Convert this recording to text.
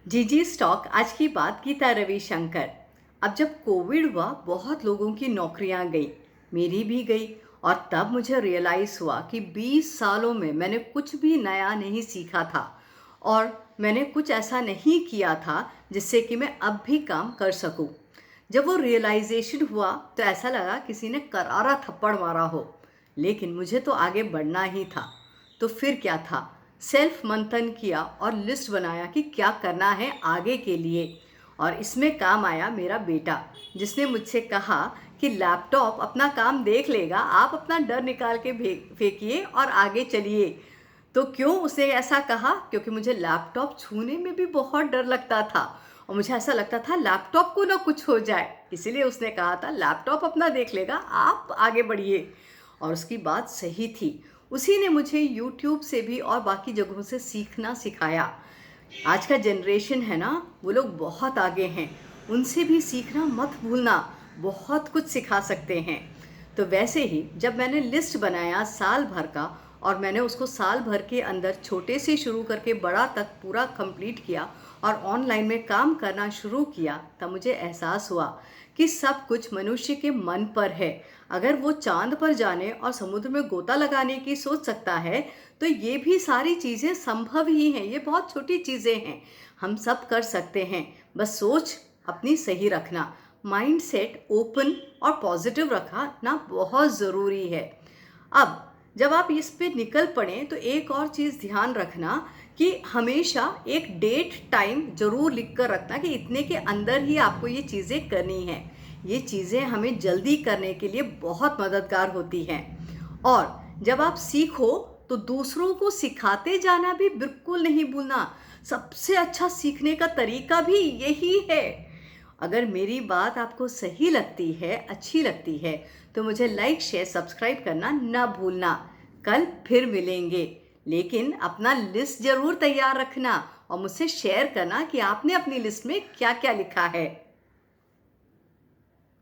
जीजी स्टॉक आज की बात गीता रविशंकर। अब जब कोविड हुआ बहुत लोगों की नौकरियां गई, मेरी भी गई। और तब मुझे रियलाइज़ हुआ कि 20 सालों में मैंने कुछ भी नया नहीं सीखा था और मैंने कुछ ऐसा नहीं किया था जिससे कि मैं अब भी काम कर सकूं। जब वो रियलाइजेशन हुआ तो ऐसा लगा किसी ने करारा थप्पड़ मारा हो, लेकिन मुझे तो आगे बढ़ना ही था। तो फिर क्या था, सेल्फ मंथन किया और लिस्ट बनाया कि क्या करना है आगे के लिए। और इसमें काम आया मेरा बेटा, जिसने मुझसे कहा कि लैपटॉप अपना काम देख लेगा, आप अपना डर निकाल के फेंकिए और आगे चलिए। तो क्यों उसने ऐसा कहा? क्योंकि मुझे लैपटॉप छूने में भी बहुत डर लगता था और मुझे ऐसा लगता था लैपटॉप को ना कुछ हो जाए। इसीलिए उसने कहा था लैपटॉप अपना देख लेगा, आप आगे बढ़िए। और उसकी बात सही थी। उसी ने मुझे यूट्यूब से भी और बाकी जगहों से सीखना सिखाया। आज का जनरेशन है ना, वो लोग बहुत आगे हैं, उनसे भी सीखना मत भूलना, बहुत कुछ सिखा सकते हैं। तो वैसे ही जब मैंने लिस्ट बनाया साल भर का और मैंने उसको साल भर के अंदर छोटे से शुरू करके बड़ा तक पूरा कंप्लीट किया और ऑनलाइन में काम करना शुरू किया, तब मुझे एहसास हुआ कि सब कुछ मनुष्य के मन पर है। अगर वो चांद पर जाने और समुद्र में गोता लगाने की सोच सकता है, तो ये भी सारी चीज़ें संभव ही हैं। ये बहुत छोटी चीज़ें हैं, हम सब कर सकते हैं। बस सोच अपनी सही रखना, माइंड सेट ओपन और पॉजिटिव रखना बहुत ज़रूरी है। अब जब आप इस पे निकल पड़ें तो एक और चीज़ ध्यान रखना कि हमेशा एक डेट टाइम ज़रूर लिख कर रखना कि इतने के अंदर ही आपको ये चीज़ें करनी हैं। ये चीज़ें हमें जल्दी करने के लिए बहुत मददगार होती हैं। और जब आप सीखो तो दूसरों को सिखाते जाना भी बिल्कुल नहीं भूलना। सबसे अच्छा सीखने का तरीका भी यही है। अगर मेरी बात आपको सही लगती है, अच्छी लगती है, तो मुझे लाइक शेयर सब्सक्राइब करना ना भूलना। कल फिर मिलेंगे, लेकिन अपना लिस्ट ज़रूर तैयार रखना और मुझसे शेयर करना कि आपने अपनी लिस्ट में क्या क्या लिखा है।